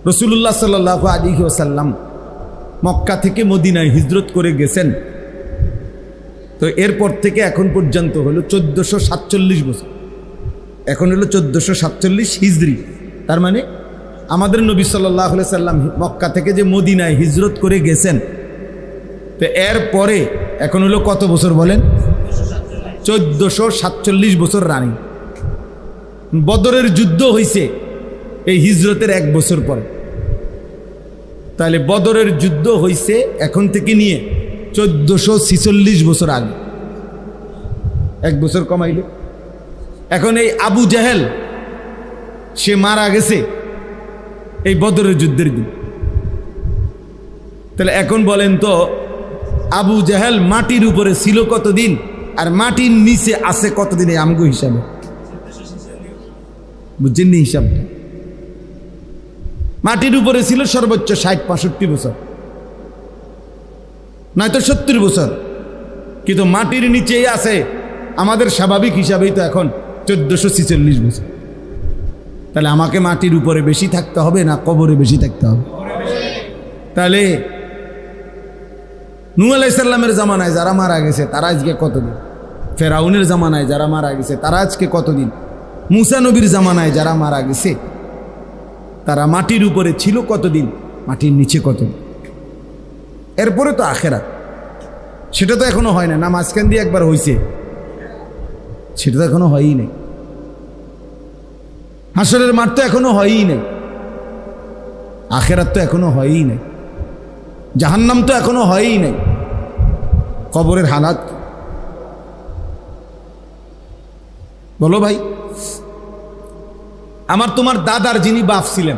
রাসূলুল্লাহ সাল্লাল্লাহু আলাইহি ওয়াসাল্লাম মক্কা থেকে মদিনায় হিজরত করে গেছেন। তো এরপর থেকে এখন পর্যন্ত হলো 1447 বছর। এখন হলো 1447 হিজরি। তার মানে আমাদের নবী সাল্লাল্লাহু আলাইহি সাল্লাম মক্কা থেকে যে মদিনায় হিজরত করে গেছেন, তো এরপরে এখন হলো কত বছর বলেন? 1447 বছর রানিং। বদরের যুদ্ধ হয়েছে এই হিজরতের 1 বছর পরে। তাহলে বদরের যুদ্ধ হয়েছে এখন থেকে নিয়ে 1446 বছর আগে, 1 বছর কমাইল। এখন এই আবু জাহেল সে মারা গেছে এই বদরের যুদ্ধের দিন। তাহলে এখন বলেন তো আবু জাহেল মাটির উপরে ছিল কতদিন আর মাটির নিচে আছে কতদিন? এই আমগো হিসাবে বুঝছেন নি হিসাবটা? মাটির উপরে ছিল সর্বোচ্চ 60-65 বছর, নয়তো 70 বছর, কিন্তু মাটির নিচেই আছে আমাদের স্বাভাবিক হিসাবেই তো এখন 1446 বছর। তাহলে আমাকে মাটির উপরে বেশি থাকতে হবে না কবরে বেশি থাকতে হবে? তাহলে নূহ আলাইহিস সালামের জামানায় যারা মারা গেছে তারা আজকে কতদিন? ফেরাউনের জামানায় যারা মারা গেছে তারা আজকে কতদিন? মুসা নবীর জামানায় যারা মারা গেছে তারা মাটির উপরে ছিল কতদিন, মাটির নিচে কতদিন। এরপরে তো আখেরাত, সেটা তো এখনো হয় না। না মাঝখান দিয়ে একবার হয়েছে, সেটা তো এখনো হয়ই নাই। হাসরের মাঠ তো এখনো হয়ই নাই, আখেরাত তো এখনো হয়ই নাই, জাহান্নাম তো এখনো হয়ই নাই। কবরের হালাত বলো ভাই। আমার তোমার দাদার যিনি বাপ ছিলেন,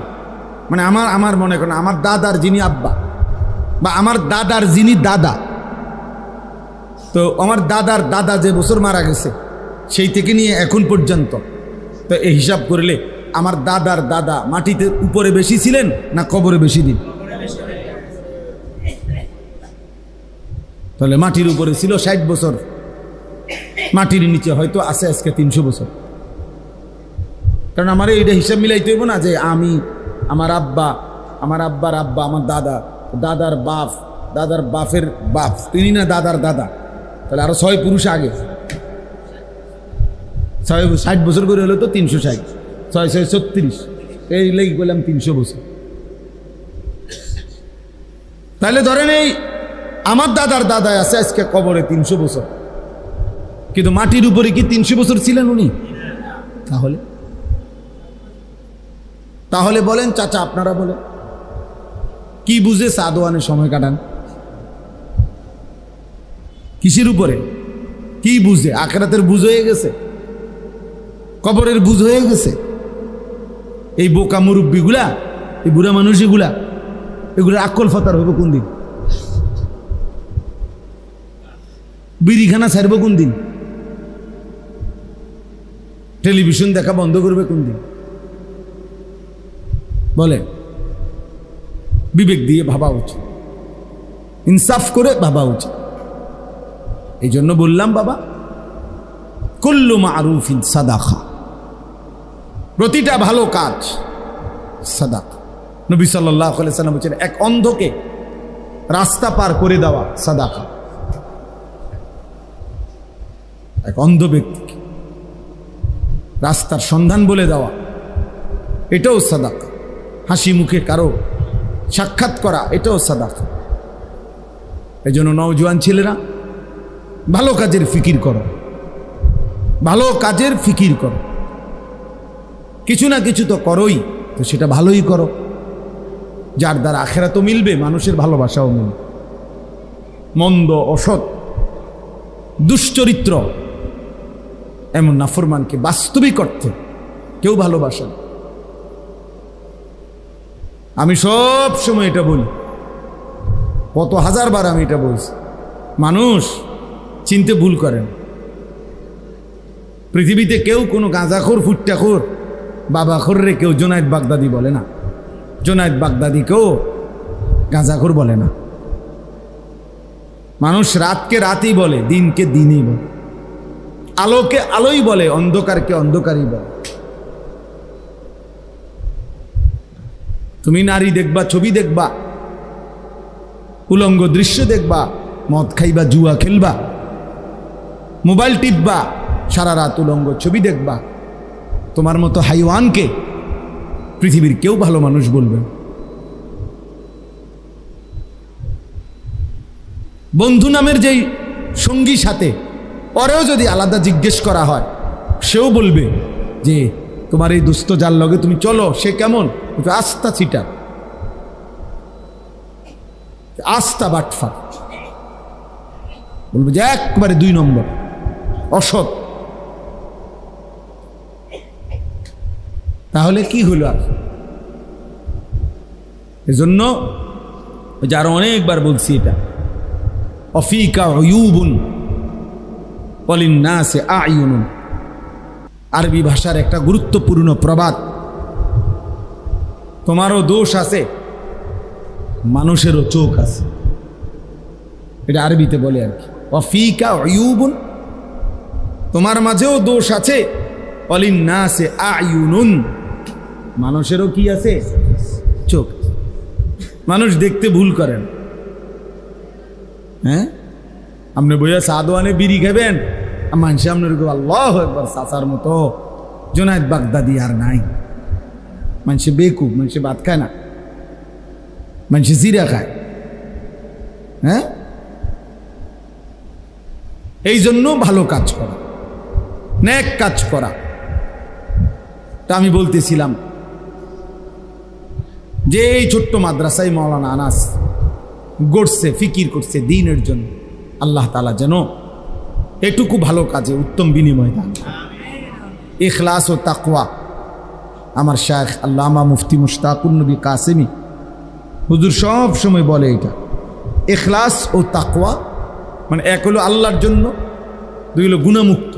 মানে আমার মনে করেন আমার দাদার যিনি আব্বা বা আমার দাদার যিনি দাদা, তো আমার দাদার দাদা যে বছর মারা গেছে সেই থেকে নিয়ে এখন পর্যন্ত, তো এই হিসাব করলে আমার দাদার দাদা মাটিতে উপরে বেশি ছিলেন না কবরে বেশি দিন? তাহলে মাটির উপরে ছিল 60 বছর, মাটির নিচে হয়তো আছে আজকে 300 বছর। কারণ আমার এইটা হিসাব মিলাইতে হইব না যে আমি আমার আব্বা, আমার আব্বার আব্বা, আমার দাদা, দাদার বাপ, দাদার বাপের বাপ, তিনি না দাদার দাদা, তাহলে আরো 6 পুরুষ আগে। 60 বছর করে হলো তো 360, 6 36, এই লেগে বললাম 300 বছর। তাহলে ধরেন এই আমার দাদার দাদা আছে আজকে কবরে 300 বছর, কিন্তু মাটির উপরে কি 300 বছর ছিলেন উনি? তাহলে বলেন চাচা, আপনারা বলেন কি বুঝে সাদওয়ানে সময় কাটান? কিসের উপরে? কি বুঝে? আখিরাতের বুঝ হয়ে গেছে, কবরের বুঝ হয়ে গেছে। এই বোকা মুরব্বীগুলা, এই বুড়া মানুষ এগুলা আকল ফতার হইব কোন দিন? বিড়িখানা ছাড়ব কোন দিন? টেলিভিশন দেখা বন্ধ করবে কোন দিন? বলে বিবেক দিয়ে ভাবা উচিত, ইনসাফ করে ভাবা উচিত। এই জন্য বললাম বাবা, কুল্লু মারুফিন সাদাকা, প্রতিটা ভালো কাজ সাদাকা। নবী সাল্লাল্লাহু আলাইহি ওয়াসাল্লাম বলেছেন এক অন্ধকে রাস্তা পার করে দেওয়া সাদাকা। এক অন্ধ ব্যক্তিকে রাস্তার সন্ধান বলে দেওয়া, এটাও সাদাকা। হাসি মুখে কারো সাক্ষাৎ করা, এটাও সাদাকা। এই জন্য নওজোয়ান ছেলেরা ভালো কাজের ফিকির করো, ভালো কাজের ফিকির করো। কিছু না কিছু তো করোই, তো সেটা ভালোই করো, যার দ্বারা আখিরাতও মিলবে, মানুষের ভালোবাসাও মিলবে। মন্দ, অসৎ, দুশ্চরিত্র এমন নাফরমানকে বাস্তবিক অর্থে কেউ ভালোবাসে না। আমি সব সময় এটা বলি, কত হাজারবার আমি এটা বলছি, মানুষ চিনতে ভুল করেন। পৃথিবীতে কেউ কোনো গাঁজাখোর, ফুট্টাখোর, বাবাখোররে কেউ জোনায়েদ বাগদাদি বলে না, জোনায়েদ বাগদাদিকেও গাঁজাখোর বলে না। মানুষ রাতকে রাতই বলে, দিনকে দিনই বলে, আলোকে আলোই বলে, অন্ধকারকে অন্ধকারই বলে। তো তুমি নারী দেখবা, ছবি দেখবা, উলঙ্গ দৃশ্য দেখবা, মদ খাইবা, জুয়া খেলবা, মোবাইল টিপবা, সারা রাত উলঙ্গ ছবি দেখবা। তোমার মতো হাইওয়ানকে পৃথিবীর কেউ ভালো মানুষ বলবে। বন্ধু নামের যেই সঙ্গী সাথে, পরেও যদি আলাদা জিজ্ঞেস করা হয়, সেও বলবে যে তোমার এই দুস্থ যার লগে তুমি চলো, সে কেমন? আস্থা ছিটা, আস্থা বাটফা, বলবে যে একবারে 2 নম্বর, অসৎ। তাহলে কি হলো? আর এজন্য যে আরো অনেকবার বলছি, এটা অফিকা উয়ুবুন ওয়ালিন্নাসি আ'য়ুনুন, আরবি ভাষার একটা গুরুত্বপূর্ণ প্রবাদ। তোমারও দোষ আছে, মানুষেরও চোখ আছে। এটা আরবিতে বলে আর কি, ওয়াফিকা উয়ুবুন, তোমার মাঝেও দোষ আছে, ওয়ালিন্নাসি আ'য়ুনুন, মানুষেরও কি আছে? চোখ। মানুষ দেখতে ভুল করেন। হ্যাঁ, আপনি বইয়া সাদওয়ানে বিড়ি খাবেন, মানুষ আপনার আল্লাহু আকবার, চাচার মতো জুনায়েদ বাগদাদি আর নাই। মানুষে বেকুব, মানুষে ভাত খায় না, মানুষে জিরা খায়। হ্যাঁ, এই জন্য ভালো কাজ করা, নেক কাজ করা। তা আমি বলতেছিলাম যে এই ছোট্ট মাদ্রাসায় মাওলানা আনাস গড়ছে, ফিকির করছে দ্বীনের জন্য। আল্লাহ তাআলা যেন এটুকু ভালো কাজে উত্তম বিনিময় দান করেন। ইখলাস ও তাকওয়া, আমার শায়খ আল্লামা মুফতি মুশতাকুন নবী কাসেমি হুজুর সব সময় বলে, এটা ইখলাস ও তাকওয়া মানে এক হলো আল্লাহর জন্য, 2 হলো গুনাহমুক্ত।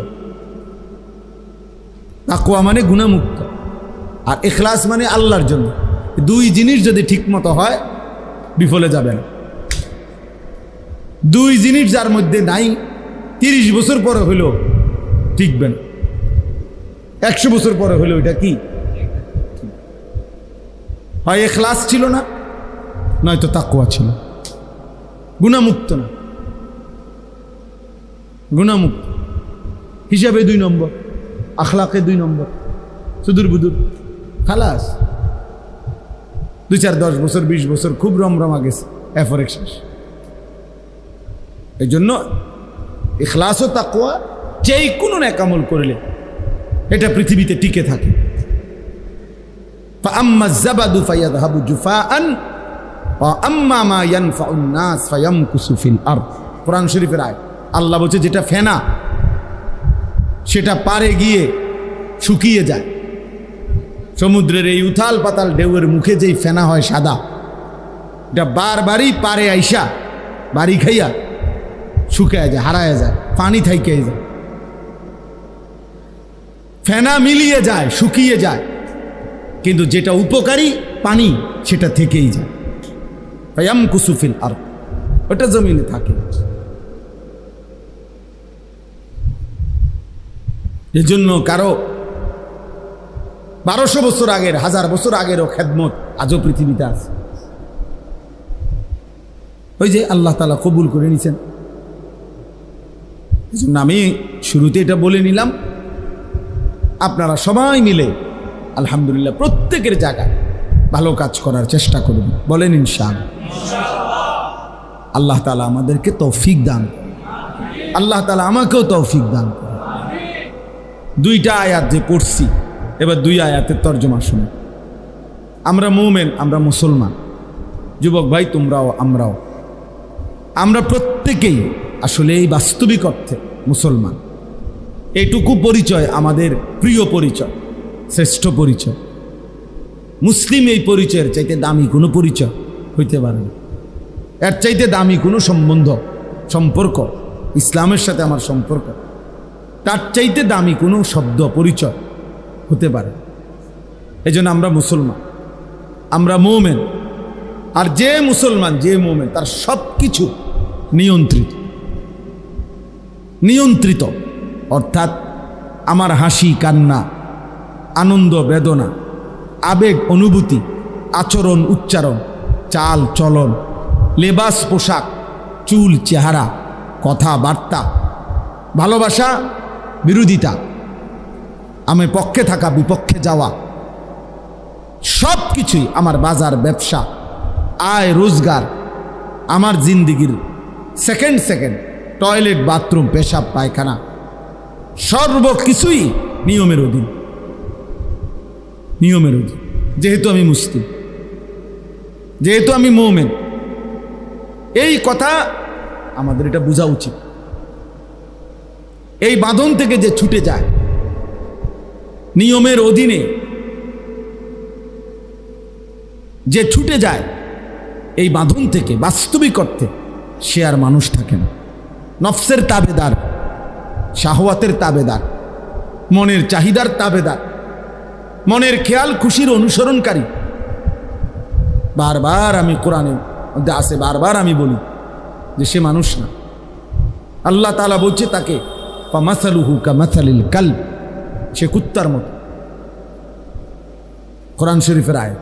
তাকওয়া মানে গুনাহমুক্ত, আর ইখলাস মানে আল্লাহর জন্য। 2 জিনিস যদি ঠিক মতো হয়, বিফলে যাবে না। 2 জিনিস যার মধ্যে নাই, 30 বছর পরে হইলো ঠিকবে না, 100 বছর পরে হইলো এটা কি হয়? ইখলাস ছিল না, নয়তো তাকওয়া ছিল। গুনাহমুক্ত না, গুনাহমুক্ত হিসাবে 2 নম্বর, আখলাকে 2 নম্বর, সুদূর বুদুর, খালাস। 2, 4, 10 বছর 20 বছর খুব রমরমা গেছে, এরপরে শেষ। এই জন্য ইখলাস ও তাকওয়া যেই কোনো নেক আমল করলে এটা পৃথিবীতে টিকে থাকে। ফাআম্মা যাবাদু ফায়াযহাবু জুফাআন ওয়া আম্মা মা ইয়ানফাউন নাস ফায়ামকুসু ফিল আরদ। কোরআন শরীফের আয়াত। আল্লাহ বলছে যেটা ফেনা সেটা পারে গিয়ে শুকিয়ে যায়। সমুদ্রের এই উথাল পাতাল ঢেউয়ের মুখে যেই ফেনা হয় সাদা, এটা বারবারই পারে আইসা বাড়ি খাইয়া শুকায় যায়, হারায় যায়, পানি থাইকে যায়, ফেনা মিলিয়ে যায়, শুকিয়ে যায়। কিন্তু যেটা উপকারী পানি সেটা থেকেই যায়। ফায়ামকুসু ফিল আরদ, ওটা জমিনে থাকে। এজন্য কারো 1200 বছর আগের, 1000 বছর আগেরও খেদমত আজও পৃথিবীতে আছে। ওই যে আল্লাহ তাআলা কবুল করে নিছেন। এজন্য আমি শুরুতে এটা বলে নিলাম, আপনারা সবাই মিলে আলহামদুলিল্লাহ প্রত্যেকের জায়গায় ভালো কাজ করার চেষ্টা করুন। বলেন ইনশাআল্লাহ। আল্লাহ তাআলা আমাদেরকে তৌফিক দান করুন। আল্লাহ তাআলা আমাকেও তৌফিক দান করুন। 2টা আয়াত যে পড়ছি, এবার 2 আয়াতের তর্জমা শুনুন। আমরা মুমিন, আমরা মুসলমান, যুবক ভাই তোমরাও আমরাও, আমরা প্রত্যেকেই আসলে এই বাস্তবিক অর্থে মুসলমান। এটুকু পরিচয় আমাদের প্রিয় পরিচয়, শ্রেষ্ঠ পরিচয়। মুসলিম এই পরিচয়ের চাইতে দামি কোনো পরিচয় হইতে পারে না। এর চাইতে দামি কোনো সম্পর্ক, ইসলামের সাথে আমার সম্পর্ক, তার চাইতে দামি কোনো শব্দ পরিচয় হতে পারে। এই জন্য আমরা মুসলমান, আমরা মুমিন। আর যে মুসলমান, যে মুমিন, তার সব কিছু নিয়ন্ত্রিত। অর্থাৎ আমার হাসি কান্না, আনন্দ বেদনা, আবেগ অনুভূতি, আচরণ উচ্চারণ, চাল চলন, লেবাস পোশাক, চুল চেহারা, কথাবার্তা, ভালোবাসা বিরোধিতা, আমি পক্ষে থাকা বিপক্ষে যাওয়া, সব কিছুই আমার বাজার ব্যবসা আয় রোজগার, আমার জিন্দিগির সেকেন্ড সেকেন্ড টয়লেট বাথরুম পেশাব পায়খানা সর্বকিছুই নিয়মের অধীন, নিয়মের অধীন। যেহেতু আমি মুসলিম, যেহেতু আমি মুমিন, এই কথা আমাদের এটা বোঝা উচিত। এই বাঁধন থেকে যে ছুটে যায়, নিয়মের অধীনে যে ছুটে যায়, এই বাঁধন থেকে বাস্তবিক অর্থে সে আর মানুষ থাকে না। নফসের তাবেদার, শাহওয়াতের তাবেদার, মনের চাহিদার তাবেদার, মনের খেয়াল খুশির অনুসরণকারী। বারবার আমি কোরআনের মধ্যে আসে, বারবার আমি বলি যে সে মানুষ না। আল্লাহ তাআলা বলছে তাকে ফামাসালুহু কামাসালিল কালব, সে কুত্তার মতো। কোরআন শরীফের আয়াত,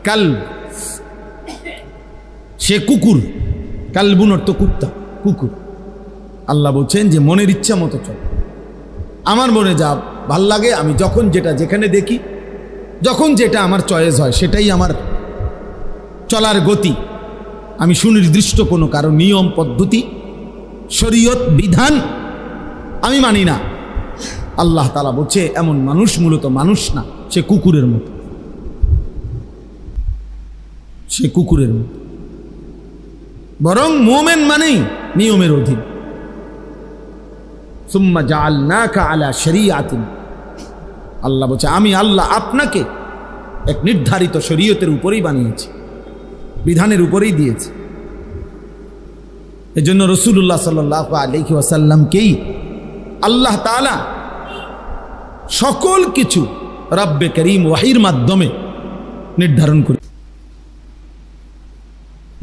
কালব সে কুকুর, কালবুন অর্থ কুত্তা, কুকুর। আল্লাহ বলছেন যে মনের ইচ্ছা মতো চল, আমার মনে যা ভাল লাগে, আমি যখন যেটা যেখানে দেখি, যখন যেটা আমার চয়েস হয় সেটাই আমার চলার গতি। আমি সুনির্দিষ্ট কোনো কারো নিয়ম পদ্ধতি শরীয়ত বিধান আমি মানি না। আল্লাহ তাআলা বলছে এমন মানুষ মূলত মানুষ না, সে কুকুরের মতো, সে কুকুরের মতো। বরং মুমিন মানেই নিয়মের অধীন। সুম্মা জাআলনাকা আলা শরিয়াতিন, আল্লাহ বলছে আমি আল্লাহ আপনাকে এক নির্ধারিত শরীয়তের উপরেই বানিয়েছি, বিধানের উপরেই দিয়েছি। এজন্য রাসূলুল্লাহ সাল্লাল্লাহু আলাইহি ওয়াসাল্লামকেই আল্লাহ তাআলা সকল কিছু রব্বে করিম ওয়াহির মাধ্যমে নির্ধারণ করে।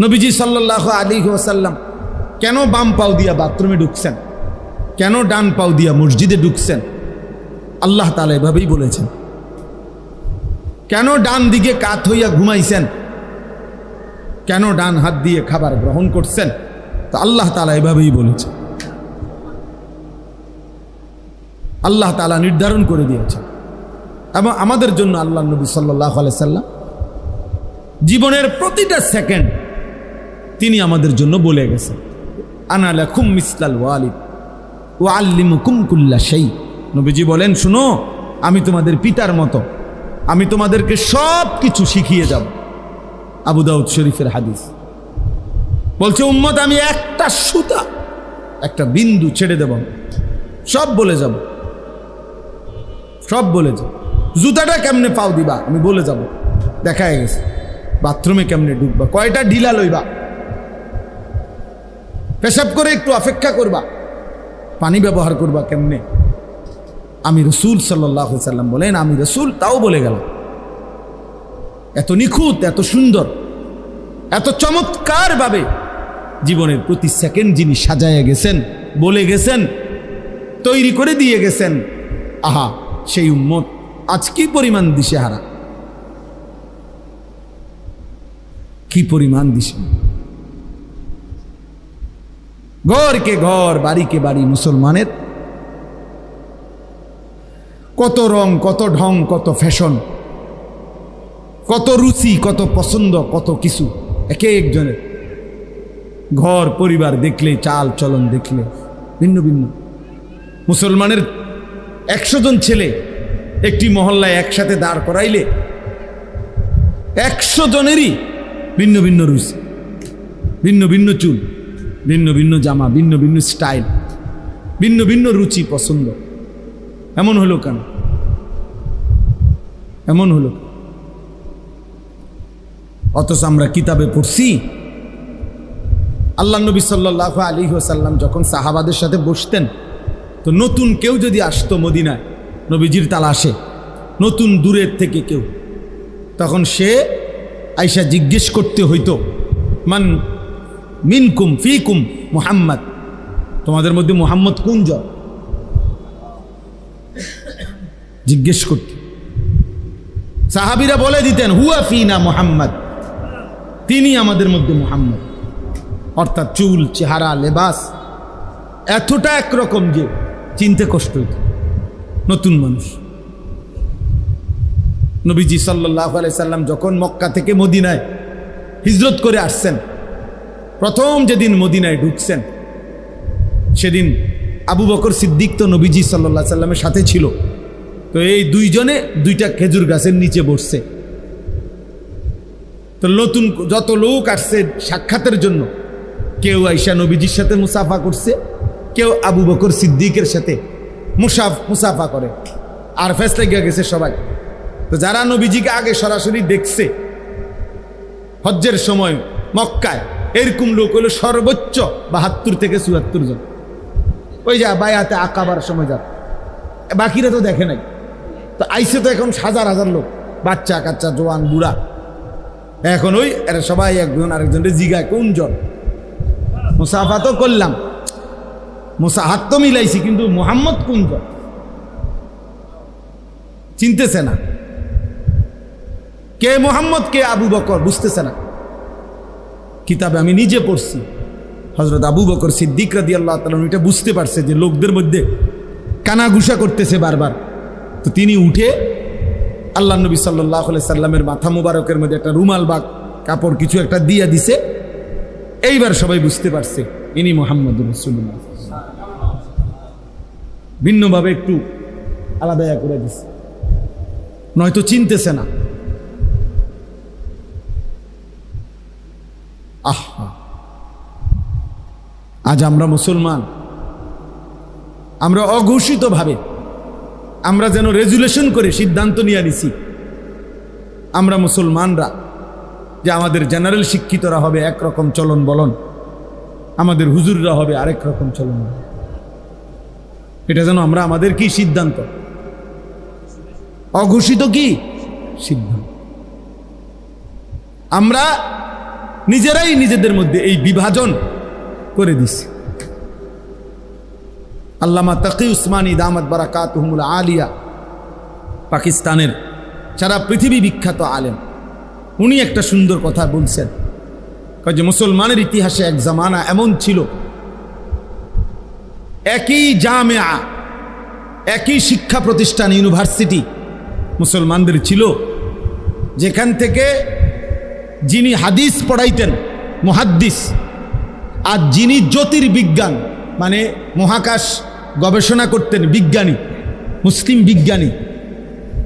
নবীজি সাল্লাল্লাহু আলাইহি ওয়াসাল্লাম কেন বাম পাও দিয়া বাথরুমে ঢুকছেন, কেন ডান পাও দিয়া মসজিদে ঢুকছেন, আল্লাহ তাআলা এভাবেই বলেছেন। কেন ডান দিকে কাত হইয়া ঘুমাইছেন, কেন ডান হাত দিয়ে খাবার গ্রহণ করছেন, তো আল্লাহ তাআলা এভাবেই বলেছেন। আল্লাহ তাআলা নির্ধারণ করে দিয়েছেন। এবং আমাদের জন্য আল্লাহ নবী সাল্লাল্লাহু আলাইহি সাল্লাম জীবনের প্রতিটা সেকেন্ড তিনি আমাদের জন্য বলে গেছেন, আনা লাকুম মিসলাল ওয়ালিদ ওয়া আল্লিমুকুম কুল্লা শাই। নবীজি বলেন, শুনো, আমি তোমাদের পিতার মতো, আমি তোমাদেরকে সব কিছু শিখিয়ে যাব। আবু দাউদ শরীফের হাদিস। বলছে উম্মত আমি একটা সুতা, একটা বিন্দু ছেড়ে দেব, সব বলে যাব, সব বলে যাব। জুতাটা কেমনে পাও দিবা আমি বলে যাব, দেখা গেছে। বাথরুমে কেমনে ঢুকবা, কয়টা ঢিলা লইবা, পেশাব করে একটু অপেক্ষা করবা, পানি ব্যবহার করবা কেমনে, আমি রাসূল সাল্লাল্লাহু আলাইহি সাল্লাম বলেন, আমি রাসূল তাও বলে গেলাম। এত নিখুঁত, এত সুন্দর, এত চমৎকার ভাবে জীবনের প্রতি সেকেন্ড যিনি সাজায়া গেছেন, বলে গেছেন, তৈরি করে দিয়ে গেছেন। আহা, সেই উম্মত আজ কি পরিমাণ দিশেহারা, কি পরিমাণ দিশে। ঘরকে ঘর, বাড়িকে বাড়ি মুসলমানের কত রং, কত ঢং, কত ফ্যাশন, কত রুচি, কত পছন্দ, কত কিছু এক একজনের। ঘর পরিবার দেখলে, চাল চলন দেখলে ভিন্ন ভিন্ন। মুসলমানের 100 জন ছেলে একটি মহল্লায় একসাথে দাঁড় করাইলে 100 জনেরই ভিন্ন ভিন্ন রুচি, ভিন্ন ভিন্ন চুল, ভিন্ন ভিন্ন জামা, ভিন্ন ভিন্ন স্টাইল, ভিন্ন ভিন্ন রুচি পছন্দ। এমন হলো কেন? এমন হলো অথচ আমরা কিতাবে পড়ছি আল্লাহ নবী সাল্লাল্লাহু আলাইহি ওয়াসাল্লাম যখন সাহাবাদের সাথে বসতেন, তো নতুন কেউ যদি আসতো মদিনায় নবীজির তালাশে, নতুন দূরের থেকে কেউ, তখন সে আয়েশা জিজ্ঞেস করতে হইতো, মান মিনকুম ফিকুম মুহাম্মদ, তোমাদের মধ্যে মুহাম্মদ কোন জন, জিজ্ঞেস করতে। সাহাবীরা বলে দিতেন হুয়া ফিনা মুহাম্মদ, তিনি আমাদের মধ্যে মুহাম্মদ। অর্থাৎ চুল, চেহারা, লেবাস এতটা একরকম যে চিনতে কষ্ট হতো। নতুন মানুষ। নবীজি সাল্লাল্লাহু আলাইহি সাল্লাম যখন মক্কা থেকে মদিনায় হিজরত করে আসছেন, প্রথম যেদিন মদিনায় ঢুকছেন, সেদিন আবু বকর সিদ্দিক তো নবীজি সাল্লাল্লাহু আলাইহি সাল্লামের সাথে ছিল। তো এই দুইজনে দুইটা খেজুর গাছের নিচে বসছে। তো নতুন যত লোক আসছে সাক্ষাতের জন্য, কেউ আয়েশা নবীজির সাথে মুসাফা করছে, কেউ আবু বকর সিদ্দিকের সাথে মুসাফা করে, আর ফেস লেগে গেছে সবাই। তো যারা নবীজিকে আগে সরাসরি দেখছে হজ্জের সময় মক্কায়, এরকম লোক হলো সর্বোচ্চ 72 থেকে 74 জন। ওই যা বায়াতে আকাবার সময় যা, বাকিরা তো দেখে নাই। তো আইসে তো এখন হাজার হাজার লোক, বাচ্চা কাচ্চা, জোয়ান, বুড়া। এখন ওই এরা সবাই একজন আরেকজনের জিগায় কোন জন। মুসাফা তো করলাম, হাত তো মিলাইছি, কিন্তু মুহাম্মদ কোন জন চিনতেছে না। কে মুহাম্মদ, কে আবু বকর বুঝতেছে না। কিতাবে আমি নিজে পড়ছি, হযরত আবু বকর সিদ্দিক রাদিয়াল্লাহু তাআলা এটা বুঝতে পারছে যে লোকদের মধ্যে কানাঘুষা করতেছে বারবার। তো তিনি উঠে আল্লাহ নবী সাল্লাল্লাহু আলাইহি সাল্লামের মাথা মুবারকের মধ্যে একটা রুমাল বা কাপড় কিছু একটা দিয়া দিছে। এইবার সবাই বুঝতে পারছে ইনি মুহাম্মদুর রাসূলুল্লাহ। ভিন্নভাবে একটু আলাদা করে দিছে, নয়তো চিনতেছে না। আহা, আজ আমরা মুসলমান, আমরা অঘোষিতভাবে আমরা যেন রেজুলেশন করে সিদ্ধান্ত নিয়ে নিছি, আমরা মুসলমানরা, যে আমাদের জেনারেল শিক্ষিতরা হবে একরকম চলন বলন, আমাদের হুজুররা হবে আরেক রকম চলন। এটা যেন আমরা আমাদের কি সিদ্ধান্ত, অঘোষিত কি সিদ্ধান্ত। আমরা নিজেরাই নিজেদের মধ্যে এই বিভাজন করে দিছি। আল্লামা তাকি উসমানী দামাত বারাকাতুহুমুল আলিয়া, পাকিস্তানের সারা পৃথিবী বিখ্যাত আলেম, উনি একটা সুন্দর কথা বলছেন যে মুসলমানের ইতিহাসে এক জামানা এমন ছিল, একই জামিয়া, একই শিক্ষা প্রতিষ্ঠান, ইউনিভার্সিটি মুসলমানদের ছিল, যেখান থেকে যিনি হাদিস পড়াইতেন মুহাদ্দিস, আর যিনি জ্যোতির্বিজ্ঞান মানে মহাকাশ গবেষণা করতেন বিজ্ঞানী, মুসলিম বিজ্ঞানী।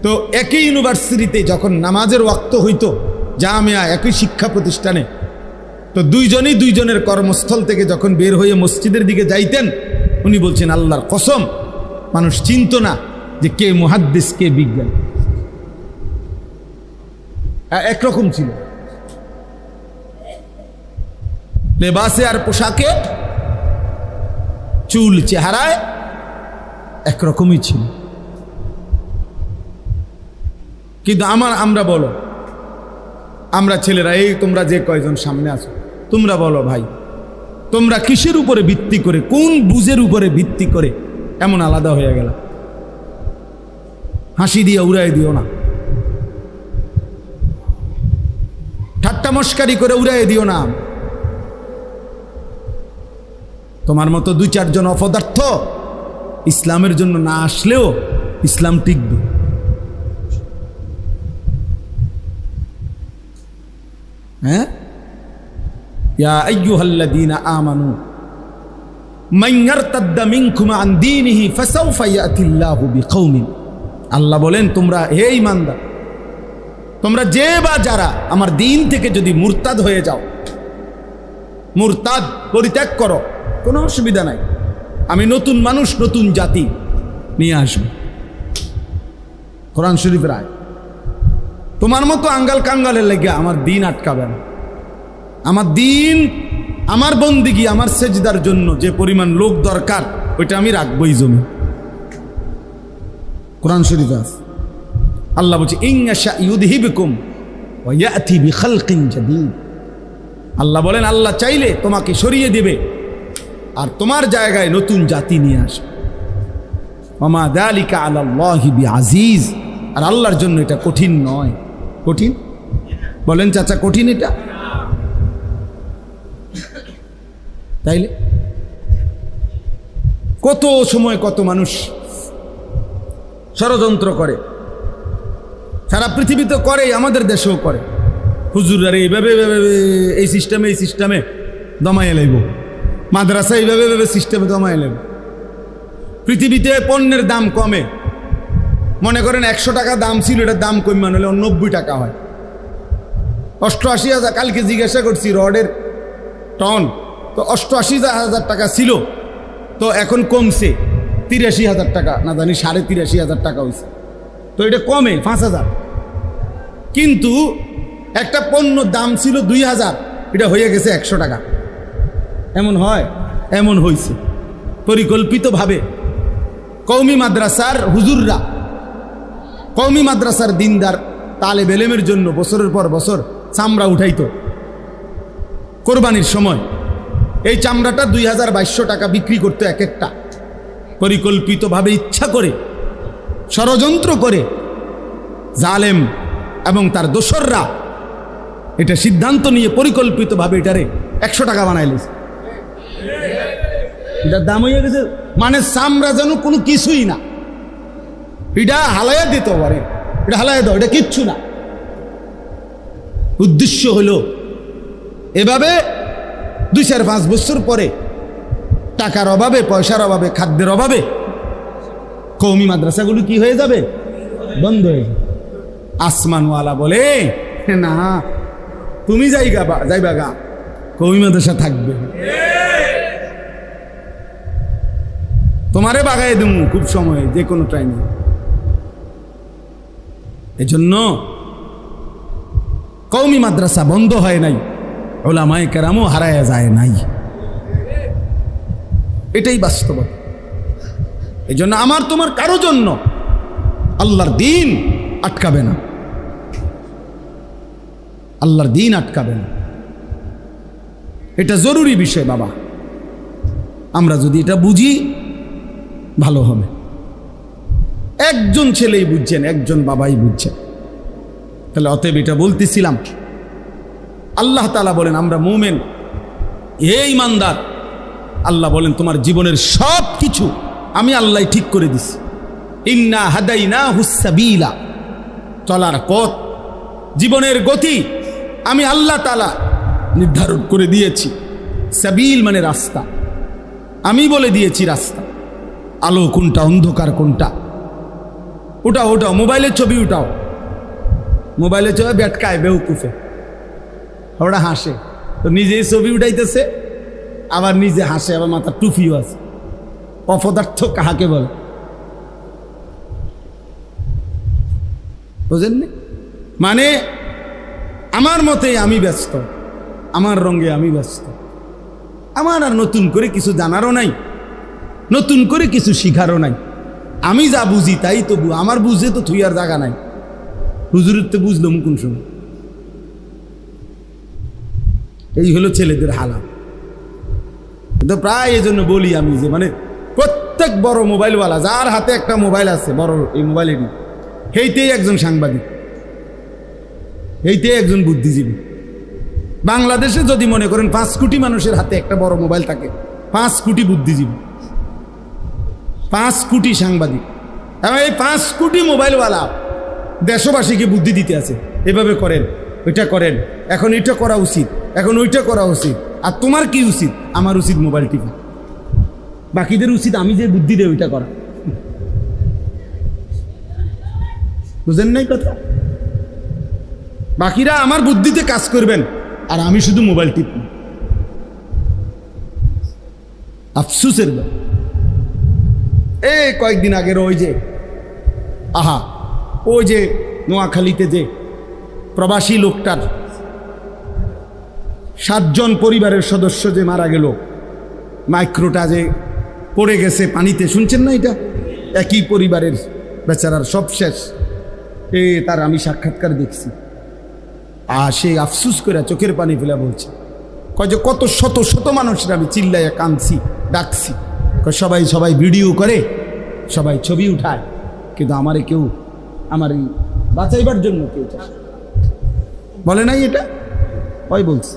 তো একই ইউনিভার্সিটিতে যখন নামাজের ওয়াক্ত হইতো, জামিয়া একই শিক্ষা প্রতিষ্ঠানে, তো দুইজনই দুইজনের কর্মস্থল থেকে যখন বের হয়ে মসজিদের দিকে যাইতেন, উনি বলছেন আল্লাহর কসম মানুষ চিনত না যে কে মুহাদ্দিস কে বিজ্ঞানী, একরকম ছিল। লেবাসে আর পোশাকে, চুল চেহারায় একরকমই ছিল। কিন্তু আমরা বলো, আমরা ছেলেরা, এই তোমরা যে কয়জন সামনে আছো, তোমরা বলো ভাই, তোমরা কিসের উপরে ভিত্তি করে, কোন বুঝের উপরে ভিত্তি করে এমন আলাদা হয়ে গেল? হাসি দিয়ে উড়াই দিও না, ঠাট্টা মস্কারি করে উড়াই দিও না। তোমার মতো 2-4 জন অপদার্থ ইসলামের জন্য না আসলেও ইসলাম টিকবে। হ্যাঁ, ইয়া আইয়ুহাল্লাযীনা আমানু মান ইয়ারতাদ্দা মিনকুম আন দীনিহি ফাসাউফা ইয়াতিল্লাহু বিকওমিন, আল্লাহ বলেন তোমরা হে ঈমানদার, তোমরা যে বা যারা আমার দিন থেকে যদি মুরতাদ হয়ে যাও, মুরতাদ পরিত্যাগ করো, কোনো অসুবিধা নাই, আমি নতুন মানুষ নতুন জাতি নিয়ে আসব। কোরআন শরীফের আয়াত। তোমার মতো আঙ্গাল কাঙ্গালের লেগে আমার দিন আটকাবে না। আমার দিন, আমার বন্দিগি, আমার সেজদার জন্য যে পরিমাণ লোক দরকার, ওইটা আমি রাখবই জমি। কোরআন শরীফে আছে, আল্লাহ বলছে ইনশা ইউযহিবকুম ওয়া ইয়াতি বিখালকিন জাদীদ। আল্লাহ বলেন আল্লাহ চাইলে তোমাকে সরিয়ে দিবে আর তোমার জায়গায় নতুন জাতি নিয়ে আসবে। ওয়া মা যালিকা আলাল্লাহি বিআজিজ, আর আল্লাহর জন্য এটা কঠিন নয়। কঠিন বলেন চাচা, কঠিন এটা? তাইলে কত সময় কত মানুষ ষড়যন্ত্র করে, সারা পৃথিবীতে করে, আমাদের দেশেও করে। হুজুররা এইভাবে এই সিস্টেমে দমাইয়া লাইব, মাদ্রাসা এইভাবে সিস্টেমে দমাইয়া লাইব। পৃথিবীতে পণ্যের দাম কমে, মনে করেন 100 টাকা দাম ছিল, এটার দাম কমে হলে 90 টাকা হয়। 88,000, কালকে জিজ্ঞাসা করছি রডের টন, তো 88,000 টাকা ছিল, তো এখন কমছে 83,000 টাকা, না জানি 83,500 টাকা হয়েছে। তো এটা কমে 5,000। কিন্তু একটা পণ্য দাম ছিল 2,000, এটা হয়ে গেছে 100 টাকা। এমন হয়? এমন হয়েছে পরিকল্পিতভাবে। কওমি মাদ্রাসার হুজুররা, কওমি মাদ্রাসার দিনদার তালেব এলেমের জন্য বছরের পর বছর চামড়া উঠাইতো কোরবানির সময়। এই চামড়াটা 2,200 টাকা বিক্রি করতো এক একটা। পরিকল্পিতভাবে, ইচ্ছা করে, ষড়যন্ত্র করে জালেম এবং তার দোসররা এটা সিদ্ধান্ত নিয়ে পরিকল্পিতভাবে এটারে 100 টাকা বানাইলে। এটার দাম হয়ে গেছে, মানে চামড়া যেন কোনো কিছুই না। এটা হালাইয়া দিতে পারে, এটা হালাইয়া দাও, এটা কিচ্ছু না। উদ্দেশ্য হলো এভাবে 2-4-5 বছর পরে টাকার অভাবে, পয়সার অভাবে, খাদ্যের অভাবে কওমি মাদ্রাসাগুলো কি হয়ে যাবে? বন্ধ হয়ে যাবে। আসমানওয়ালা বলে, না তুমি যাইবা গা, কওমি মাদ্রাসা থাকবে, তোমারে বাগাই দেবো খুব সময়ে, যে কোনো টাইমে। এজন্য কওমি মাদ্রাসা বন্ধ হয় নাই, উলামায়ে কেরামও হারায়া যায় নাই, এটাই বাস্তবতা। এজন্য আমার তোমার কারো জন্য আল্লাহর দ্বীন আটকাবে না, আল্লাহর দ্বীন আটকাবে না। এটা জরুরি বিষয় বাবা। আমরা যদি এটা বুঝি ভালো হবে। একজন ছেলেই বুঝছেন, একজন বাবাই বুঝছেন। তাহলে অতএব এটা বলতেছিলাম, আল্লাহ তাআলা বলেন আমরা মুমিন, হে ঈমানদার, আল্লাহ বলেন তোমার জীবনের সব কিছু আমি আল্লাহ ঠিক করে দিছি। ইন্না হাদাইনাহুস সাবিলা, চলার পথ, জীবনের গতি আমি আল্লাহ তাআলা নির্ধারণ করে দিয়েছি। সাবিল মানে রাস্তা, আমি বলে দিয়েছি রাস্তা। আলো কোনটা, অন্ধকার কোনটা, উঠাও উঠাও, মোবাইলের ছবি উঠাও, মোবাইলের ছবি বেটকায় বেউকুফে, ওরা হাসে, তো নিজেই ছবি উঠাইতেছে, আবার নিজে হাসে, আবার মাথার টুপিও আছে। অপদার্থ কাহাকে বলে বুঝেননি? মানে আমার মতে আমি ব্যস্ত, আমার রঙে আমি ব্যস্ত, আমার আর নতুন করে কিছু জানারও নাই, নতুন করে কিছু শিখারও নাই। আমি যা বুঝি তাই তো, আমার বুঝে তো থুইয়ার জায়গা নাই। হুজুরের তো বুঝলাম কোন সময়। এই হলো ছেলেদের হালাত। তো প্রায় এই জন্য বলি আমি যে মানে প্রত্যেক বড় মোবাইলওয়ালা, যার হাতে একটা মোবাইল আছে বড়, এই মোবাইলেরই, সেইতেই একজন সাংবাদিক, এইতেই একজন বুদ্ধিজীবী। বাংলাদেশে যদি মনে করেন 5 কোটি মানুষের হাতে একটা বড় মোবাইল থাকে, 5 কোটি বুদ্ধিজীবী, 5 কোটি সাংবাদিক, এবং এই 5 কোটি মোবাইলওয়ালা দেশবাসীকে বুদ্ধি দিতে আছে, এভাবে করেন, ওইটা করেন, এখন এটা করা উচিত, এখন ওইটা করা উচিত। আর তোমার কি উচিত? আমার উচিত মোবাইল টিপা। বাকিদের উচিত আমি যে বুদ্ধি দেয় ওইটা করা। বুঝেন নাই কথা? বাকিরা আমার বুদ্ধিতে কাজ করবেন, আর আমি শুধু মোবাইল টিপ। আফসুসের ব্যাপার। এই কয়েকদিন আগের ওই যে ওই যে নোয়াখালীতে যে প্রবাসী লোকটার 7 জন পরিবারের সদস্য যে মারা গেল, মাইক্রোটা যে পড়ে গেছে পানিতে, শুনছেন না? এটা একই পরিবারের বেচারার, সব শেষ। তার আমি সাক্ষাৎকার দেখছি, আর সে আফসুস করে চোখের পানি ফেলে বলছে, কয় যে কত শত শত মানুষের আমি চিল্লাইয়া কাঁদছি, ডাকছি, সবাই ভিডিও করে, সবাই ছবি উঠায়, কিন্তু আমারে কেউ আমার এই বাঁচাইবার জন্য কেউ চায় বলে নাই এটা ওই বলছে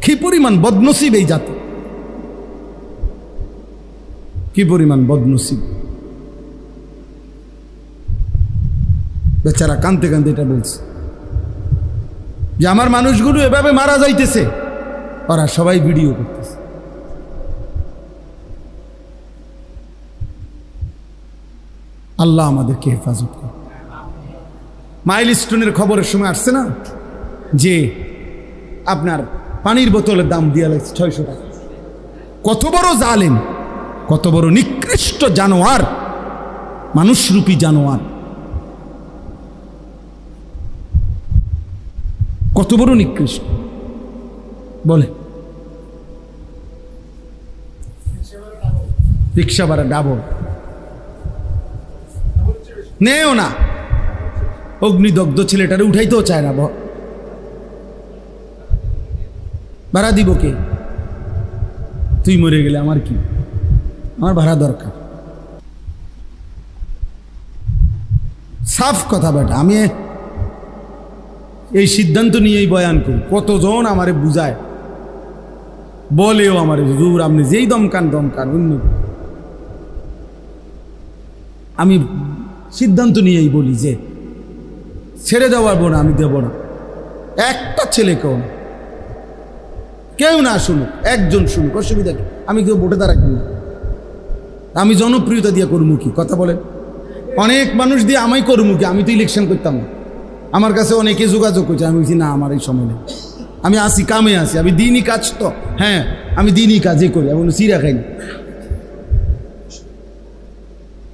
কি পরিমাণ বদনসিব এই জাতি কি পরিমাণ বদনসিব বেচারা কাঁদতে কাঁদতে এটা বলছে যে আমার মানুষগুলো এভাবে মারা যাইতেছে ওরা সবাই ভিডিও করতেছে আল্লাহ আমাদেরকে হেফাজত করে মাইলস্টোনের খবরের সময় আসছে না যে আপনার পানির বোতলের দাম দিয়ে লাগছে 600 টাকা কত বড় জালেম কত বড় নিকৃষ্ট জানোয়ার মানুষরূপী জানোয়ার কত বড় নিকৃষ্ট বলে রিক্সা ভাড়া ডাবল নেও না অগ্নিদগ্ধ ছেলেটারে উঠাইতেও চায় না ভাড়া দিব কে তুই মরে গেলে আমার কি আমার ভাড়া দরকার সাফ কথা বেটা আমি এই সিদ্ধান্ত নিয়েই বয়ান করি কতজন আমারে বুঝায় বলেও আমারে হুজুর আপনি যেই দমকান অন্য আমি সিদ্ধান্ত নিয়েই বলি যে ছেড়ে দেওয়ার না আমি দেব না একটা ছেলে কেউ না শুনুক একজন শুনুক অসুবিধা কি আমি কেউ ভোটে দাঁড়াবো না আমি জনপ্রিয়তা দিয়ে করবো কি কথা বলেন অনেক মানুষ দিয়ে আমায় করবো কি আমি তো ইলেকশন করতাম না আমার কাছে অনেকে যোগাযোগ করছে আমি বলছি না আমার এই সময় নেই আমি আসি কামে আসি আমি দিনই কাজ তো হ্যাঁ আমি দিনই কাজই করি আমি চিরা খাই না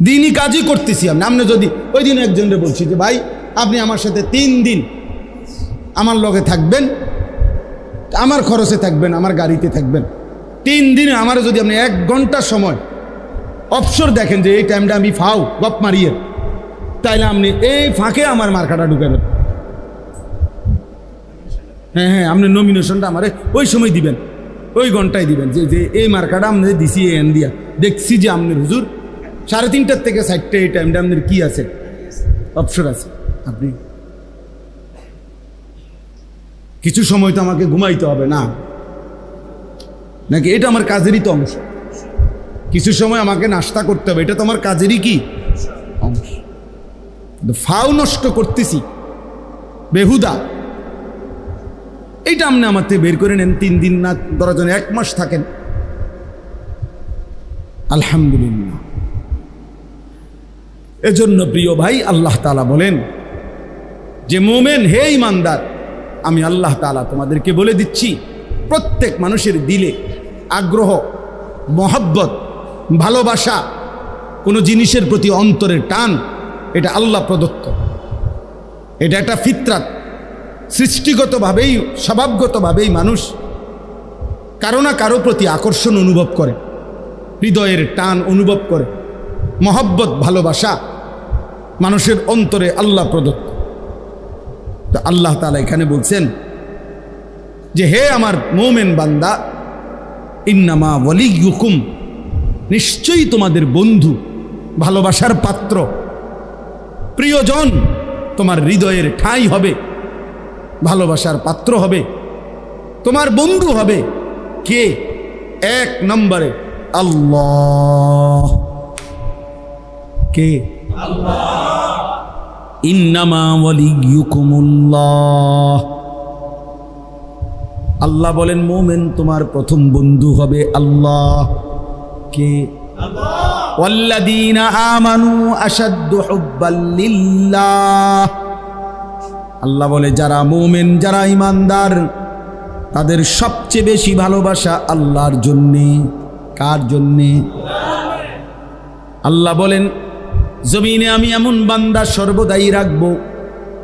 দিনই কাজই করতেছি আপনি যদি ওই দিন একজনকে বলছি যে ভাই আপনি আমার সাথে 3 দিন আমার লগে থাকবেন আমার খরচে থাকবেন আমার গাড়িতে থাকবেন 3 দিনে আমার যদি আপনি 1 ঘন্টা সময় অবসর দেখেন যে এই টাইমটা আমি ফাও গপ মারিয়ে তাইলে আপনি এই ফাঁকে আমার মার্কাটা ঢুকাবেন হ্যাঁ আপনি নমিনেশনটা আমারে ওই সময় দিবেন ওই ঘন্টায় দিবেন যে এই মার্কাটা আপনি দিছি এন দিয়া দেখছি যে আপনার হুজুর 3:30 থেকে 4টে এই টাইমটা আপনার কি আছে অবসর আছে আপনি কিছু সময় তো আমাকে ঘুমাইতে হবে না নাকি এটা আমার কাজেরই তো অংশ কিছু সময় আমাকে নাস্তা করতে হবে এটা তো আমার কাজেরই কি অংশ ফাও নষ্ট করতেছি বেহুদা এইটা আপনি আমার থেকে বের করে নেন 3 দিন না 10 জন 1 মাস থাকেন আলহামদুলিল্লাহ এজন্য প্রিয় ভাই আল্লাহ তাআলা বলেন যে মুমিন হে ঈমানদার আমি আল্লাহ তাআলা তোমাদেরকে বলে দিচ্ছি প্রত্যেক মানুষের দিলে আগ্রহ মহব্বত ভালোবাসা কোনো জিনিসের প্রতি অন্তরের টান এটা আল্লাহ প্রদত্ত এটা একটা ফিতরাত সৃষ্টিগতভাবেই স্বভাবগতভাবেই মানুষ কারো না কারো প্রতি আকর্ষণ অনুভব করে হৃদয়ের টান অনুভব করে মহব্বত ভালোবাসা মানুষের অন্তরে আল্লাহ প্রদত্ত তো আল্লাহ তাআলা এখানে বলছেন যে হে আমার মুমিন বান্দা ইন্নামা ওয়ালিয়ুকুম নিশ্চয়ই তোমাদের বন্ধু ভালোবাসার পাত্র প্রিয়জন তোমার হৃদয়ের ঠাঁই হবে ভালোবাসার পাত্র হবে তোমার বন্ধু হবে কে 1 নম্বরে আল্লাহ কে আল্লাহ ইন্নামা ওয়ালিয়ুকুমুল্লাহ আল্লাহ বলেন মুমিন তোমার প্রথম বন্ধু হবে আল্লাহ কে আল্লাহ ওয়াল্লাযীনা আমানু আশাদ্দু হুব্বাল লিল্লাহ আল্লাহ বলে যারা মুমিন যারা ঈমানদার তাদের সবচেয়ে বেশি ভালোবাসা আল্লাহর জন্যে কার জন্যে আল্লাহ বলেন জমিনে আমি এমন বান্দা সর্বদাই রাখবো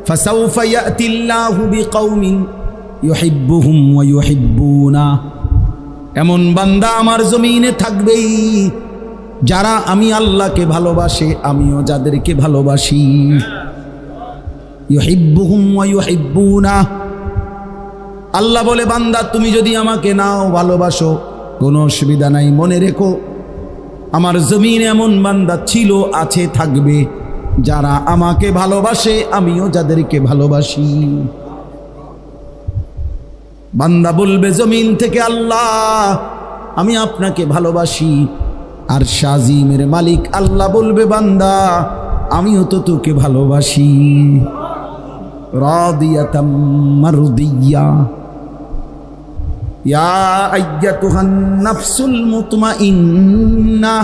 ফাসাউফা ইয়াতিল্লাহু বিকাউমিন ইউহিব্বুহুম ওয়া ইউহিব্বুনা এমন বান্দা আমার জমিনে থাকবেই যারা আমি আল্লাহকে ভালোবাসে আমিও যাদেরকে ভালোবাসি ইউহিব্বুহুম ওয়া ইউহিব্বুনা আল্লাহ বলে বান্দা তুমি যদি আমাকে নাও ভালোবাসো কোনো অসুবিধা নাই মনে রেখো আমার জমিনে এমন বান্দা ছিল আছে থাকবে যারা আমাকে ভালোবাসে আমিও যাদেরকে ভালোবাসি। বান্দা বলবে জমিন থেকে, আল্লাহ আমি আপনাকে ভালোবাসি। আর শাজিমের মালিক আল্লাহ বলবে, বান্দা আমিও তো তোকে ভালোবাসি। রাদিয়াতাম মারদিয়া ইয়া আইয়াতুহান নাফসুল মুতমাইন্না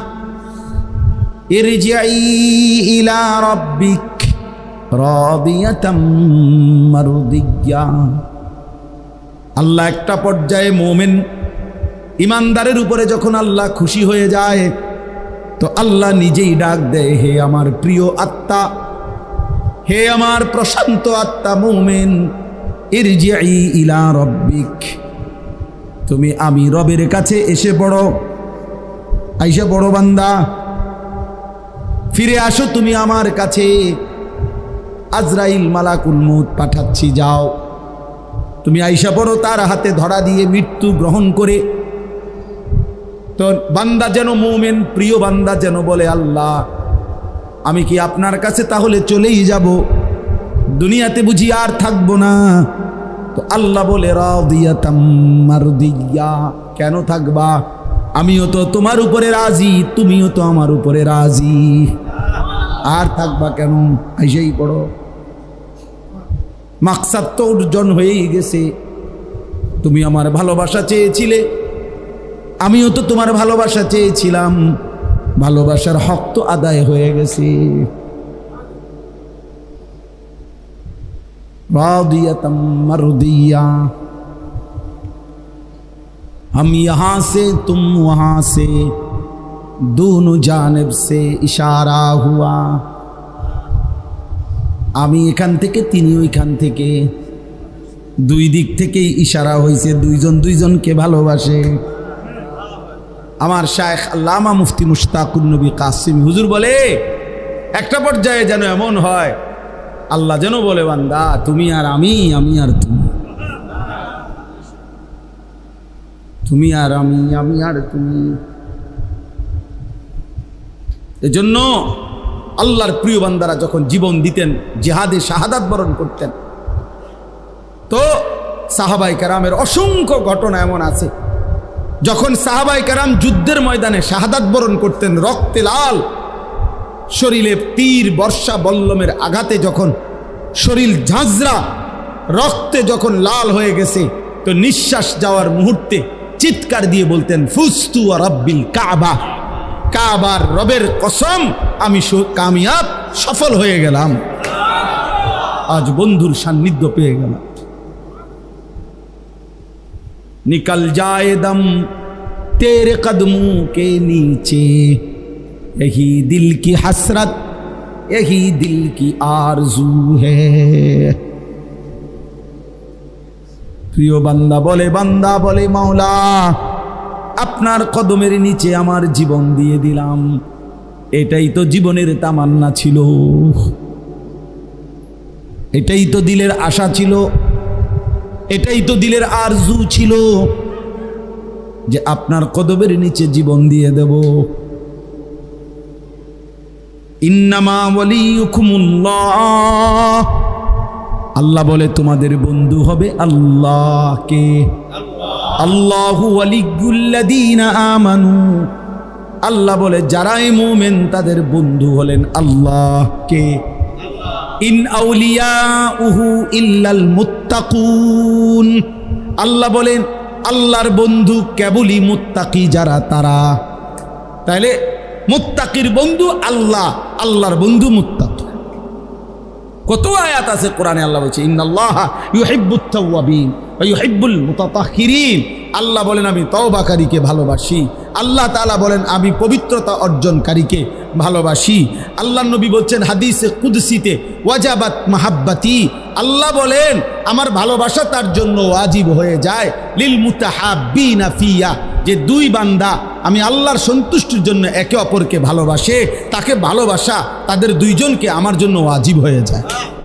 ইরজিই ইলা রাব্বিক রাদিয়াতাম মারদিয়া। আল্লাহ একটা পর্যায়ে মুমিন ইমানদারের উপরে যখন আল্লাহ খুশি হয়ে যায়, তো আল্লাহ নিজেই ডাক দেয়, হে আমার প্রিয় আত্মা, হে আমার প্রশান্ত আত্মা মুমিন, ইরজিই ইলা রাব্বিক, তুমি আমি রবের কাছে এসে পড়ো, আইসা পড়ো বান্দা, ফিরে আসো তুমি আমার কাছে। আজরাইল মালাকুল মউত পাঠাচ্ছি, যাও তুমি আইসা পড়ো তার হাতে ধরা দিয়ে মৃত্যু গ্রহণ করে। তো বান্দা যেন মুমিন প্রিয় বান্দা যেন বলে, আল্লাহ আমি কি আপনার কাছে তাহলে চলেই যাব, দুনিয়াতে বুঝি আর থাকবো না? তো আল্লাহ বলে, রাদিয়াতাম মারদিয়া, কেন থাকবা? আমিও তো তোমার উপরে রাজি, তুমিও তো আমার উপরে রাজি, আর থাকবা কেন? আইসাই পড়ো। মাকসাদ তো অর্জন হয়েই গেছে। তুমি আমার ভালোবাসা চেয়েছিলে, আমিও তো তোমার ভালোবাসা চেয়েছিলাম, ভালোবাসার হক তো আদায় হয়ে গেছে। রাদিয়াতাম মারদিয়া, हम यहाँ से तुम वहाँ से, दोनों जानिब से इशारा हुआ। আমি এখান থেকে, তিনি ওইখান থেকে, দুই দিক থেকেই ইশারা হয়েছে, দুইজন দুইজনকে ভালোবাসে। আমার শায়েখ আল্লামা মুফতি মুশতাকুন নবী কাসিম হুজুর বলে, একটা পর্যায়ে যেন এমন হয় আল্লাহ যেন বলে, বান্দা তুমি আর আমি, আমি আর তুমি, তুমি আর আমি, আমি আর তুমি। এজন্য আল্লাহর প্রিয় বান্দারা যখন জীবন দিতেন, জিহাদে শাহাদাত বরণ করতেন, তো সাহাবায়ে কেরামের অসংখ্য ঘটনা এমন আছে, যখন সাহাবায়ে কেরাম যুদ্ধের ময়দানে শাহাদাত বরণ করতেন, রক্তে লাল, শরীরে তীর বর্ষা বল্লমের আঘাতে যখন শরীর ঝাঁঝরা, রক্তে যখন লাল হয়ে গেছে, তো নিঃশ্বাস যাওয়ার মুহূর্তে চিৎকার দিয়ে বলতেন, ফুস্তু ওয়া রাব্বিল কাবা, কাবার রবের কসম আমি কামিয়াব, সফল হয়ে গেলাম, আজ বন্ধুর সান্নিধ্য পেয়ে গেলাম। निकल जाए दम तेरे कदमों के नीचे, यही दिल की हसरत, यही दिल की आरजू है। প্রিয় বান্দা বলে, মাওলা আপনার কদমের নিচে আমার জীবন দিয়ে দিলাম, এটাই তো জীবনের তামান্না ছিল, এটাই তো দিলের আশা ছিল, এটাই তো দিলের আরজু ছিল যে আপনার কদমের নিচে জীবন দিয়ে দেব। ইন্নামা ওয়ালিয়ুকুমুল্লাহ, আল্লাহ বলে তোমাদের বন্ধু হবে আল্লাহকে। আল্লাহু ওয়ালিয়ুল্লাযীনা আমানু, আল্লাহ বলে যারাই মুমিন তাদের বন্ধু হলেন আল্লাহকে। ইন আউলিয়াউহু ইল্লাল মুত্তাকুন, আল্লাহ বলেন আল্লাহর বন্ধু কেবলই মুত্তাকি যারা, তারা। তাইলে মুত্তাকির বন্ধু আল্লাহ, আল্লাহর বন্ধু মুত্তাকি। কত আয়াত আছে কোরআনে, আল্লাহ বলছে ইন্নাল্লাহা ইউহিব্বুত তাওয়াবিন ওয়া ইউহিব্বুল মুতাতাহহিরিন, আল্লাহ বলেন আমি তওবাকারীকে ভালোবাসি, আল্লাহ তাআলা বলেন আমি পবিত্রতা অর্জনকারীকে ভালোবাসি। আল্লাহ নবী বলছেন হাদিসে কুদসিতে, ওয়াজাবাত মাহাব্বাতি, আল্লাহ বলেন আমার ভালোবাসা তার জন্য ওয়াজিব হয়ে যায়, লিল মুতাহাব্বিনা ফিয়া, যে দুই বান্দা আমি আল্লাহর সন্তুষ্টির জন্য একে অপরকে ভালোবাসে, তাকে ভালোবাসা তাদের দুইজনকে আমার জন্য ওয়াজিব হয়ে যায়।